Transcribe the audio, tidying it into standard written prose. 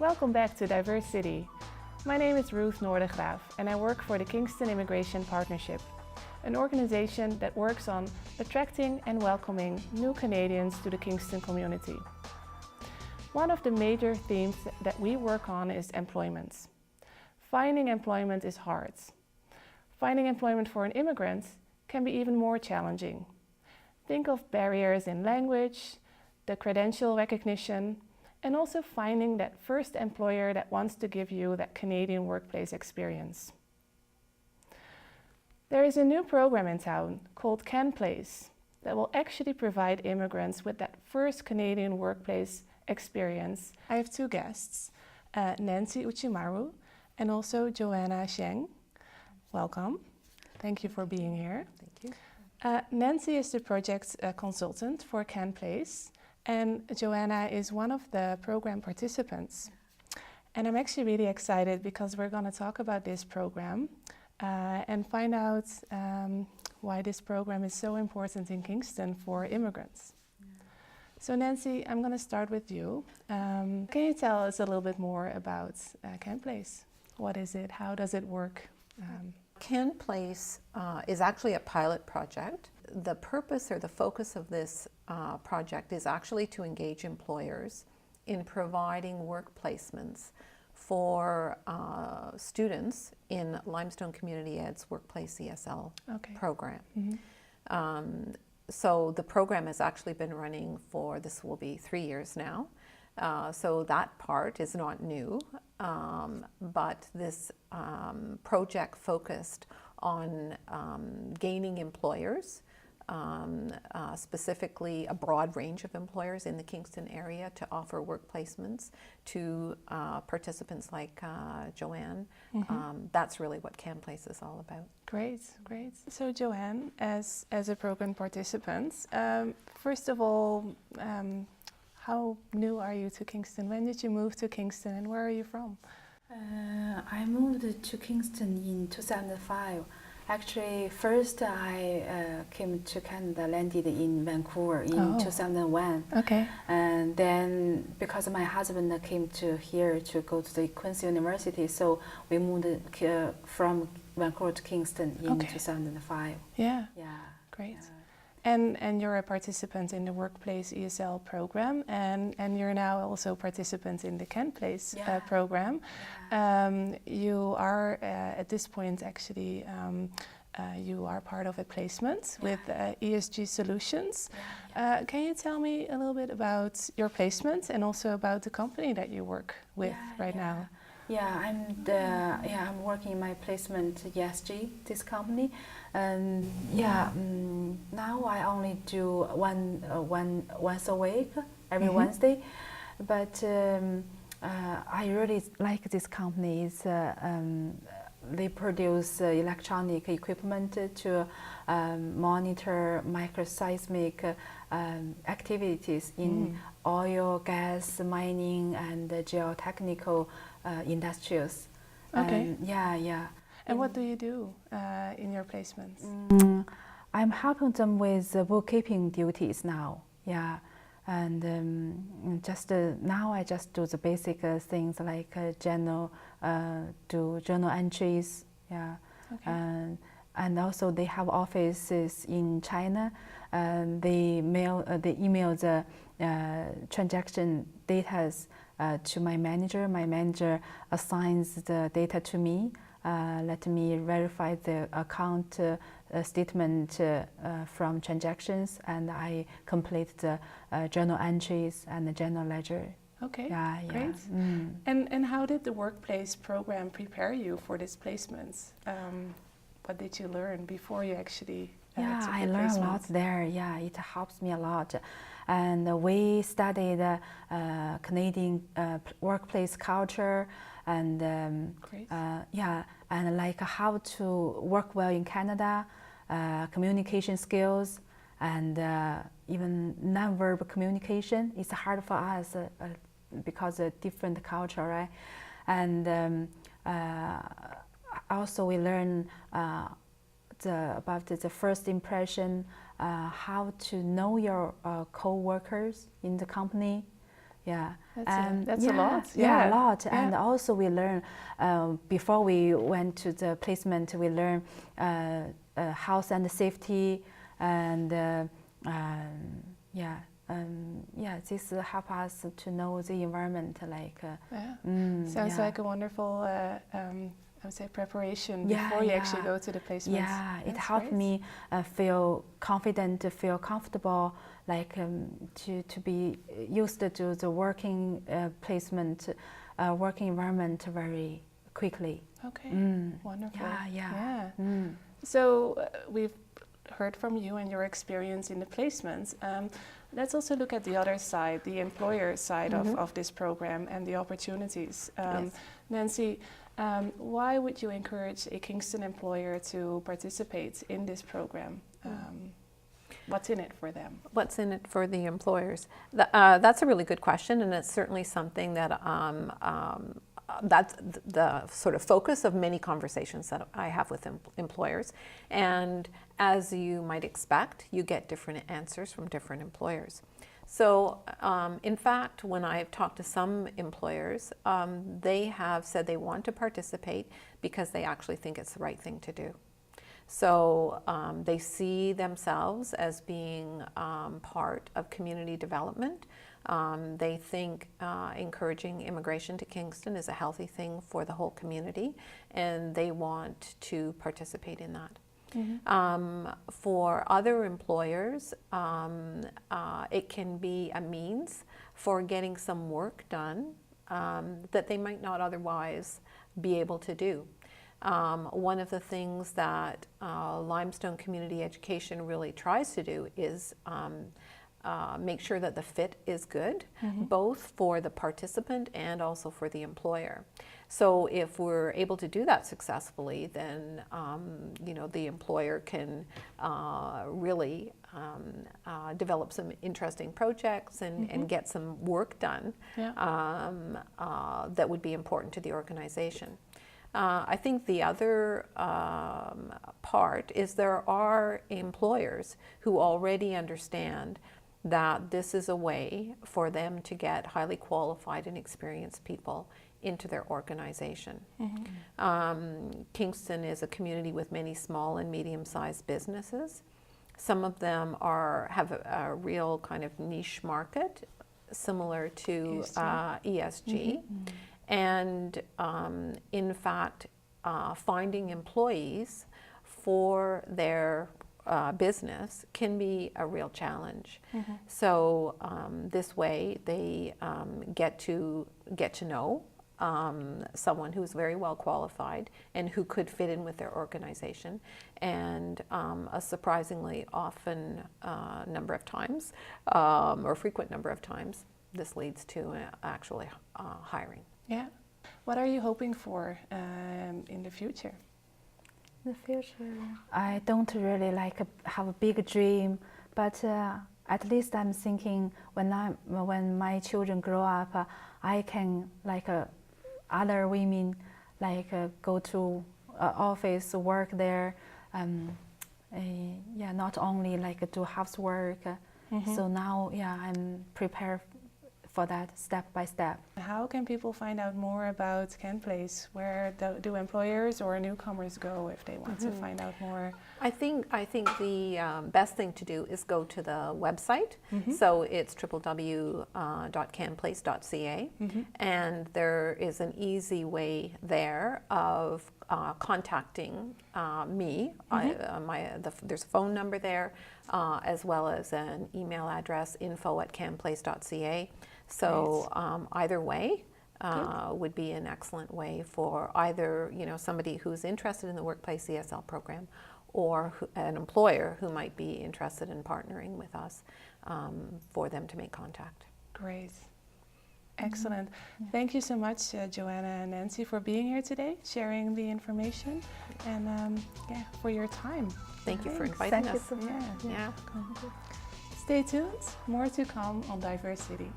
Welcome back to Diversity. My name is Ruth Noordegraaf and I work for the Kingston Immigration Partnership, an organization that works on attracting and welcoming new Canadians to the Kingston community. One of the major themes that we work on is employment. Finding employment is hard. Finding employment for an immigrant can be even more challenging. Think of barriers in language, the credential recognition, and also finding that first employer that wants to give you that Canadian workplace experience. There is a new program in town called CanPlace that will actually provide immigrants with that first Canadian workplace experience. I have two guests, Nancy Uchimaru and also Joanna Sheng. Welcome. Thank you for being here. Thank you. Nancy is the project consultant for CanPlace, and Joanna is one of the program participants. And I'm actually really excited because we're going to talk about this program and find out why this program is so important in Kingston for immigrants. So Nancy, I'm going to start with you. Can you tell us a little bit more about CanPlace? What is it? How does it work? CanPlace is actually a pilot project. The purpose or the focus of this project is actually to engage employers in providing work placements for students in Limestone Community Ed's Workplace ESL program. Mm-hmm. So the program has actually been running for, this will be 3 years now. So that part is not new, but this project focused on gaining employers, specifically a broad range of employers in the Kingston area to offer work placements to participants like Joanne. Mm-hmm. That's really what CanPlace is all about. Great, great. So Joanne, as a program participant, first of all, how new are you to Kingston? When did you move to Kingston and where are you from? I moved to Kingston in 2005. Actually, first I came to Canada, landed in Vancouver in 2001. Okay. And then because my husband came to here to go to the Queen's University, so we moved from Vancouver to Kingston in 2005. Yeah. Yeah. Great. And you're a participant in the Workplace ESL program, and you're now also a participant in the CanPlace program. Yeah. You are, at this point, actually, you are part of a placement with ESG Solutions. Yeah. Can you tell me a little bit about your placement and also about the company that you work with right now? Yeah, I'm working in my placement ESG, this company, and now I only do once a week, every Wednesday, but I really like this company. It's, they produce electronic equipment to monitor microseismic activities in oil, gas, mining, and geotechnical industries. Okay. And what do you do in your placements? I'm helping them with bookkeeping duties now. Yeah, and just now I just do the basic things like do journal entries. Yeah, okay. And also they have offices in China. They email the transaction data to my manager. My manager assigns the data to me. Let me verify the account statement from transactions, and I complete the journal entries and the general ledger. Okay, great. And how did the Workplace program prepare you for this placement? What did you learn before you actually took the I learned a lot there. Yeah, it helps me a lot. And we studied Canadian workplace culture and and like how to work well in Canada, communication skills, and even non-verbal communication. It's hard for us because of different culture, right? And also we learn about the first impression, how to know your co-workers in the company. Yeah, That's a lot. Yeah, a lot. Yeah. And also we learn, before we went to the placement, we learn health and safety, and this help us to know the environment. Sounds like a wonderful, I would say, preparation before you actually go to the placements. Yeah, it That's helped great. me feel confident, to feel comfortable, to be used to the working placement, working environment very quickly. Okay, wonderful. Yeah. So we've heard from you and your experience in the placements. Let's also look at the other side, the employer side of this program and the opportunities. Yes. Nancy, why would you encourage a Kingston employer to participate in this program? What's in it for them? What's in it for the employers? That's a really good question, and it's certainly something that that's the sort of focus of many conversations that I have with employers. And as you might expect, you get different answers from different employers. So in fact, when I've talked to some employers, they have said they want to participate because they actually think it's the right thing to do. So they see themselves as being part of community development. They think encouraging immigration to Kingston is a healthy thing for the whole community, and they want to participate in that. For other employers, it can be a means for getting some work done that they might not otherwise be able to do. One of the things that Limestone Community Education really tries to do is make sure that the fit is good, both for the participant and also for the employer. So if we're able to do that successfully, then the employer can really develop some interesting projects and get some work done that would be important to the organization. I think the other part is there are employers who already understand that this is a way for them to get highly qualified and experienced people into their organization. Kingston is a community with many small and medium-sized businesses. Some of them have a real kind of niche market, similar to ESG. And in fact, finding employees for their business can be a real challenge. So this way they get to know someone who's very well qualified and who could fit in with their organization, and a surprisingly often number of times, or frequent number of times, this leads to actually hiring. Yeah. What are you hoping for in the future? In the future, I don't really have a big dream, but at least I'm thinking when my children grow up, I can other women go to office, work there, not only do housework. So now I'm prepared for that step by step. How can people find out more about CanPlace? Where do employers or newcomers go if they want to find out more? I think the best thing to do is go to the website. So it's www.canplace.ca, and there is an easy way there of contacting me. There's a phone number there, as well as an email address, info@canplace.ca. So either way would be an excellent way for either somebody who's interested in the Workplace ESL program, or an employer who might be interested in partnering with us, for them to make contact. Great. Excellent. Thank you so much, Joanna and Nancy, for being here today, sharing the information, and for your time. Thank you for inviting us. Thank you so much. Stay tuned. More to come on Diversity.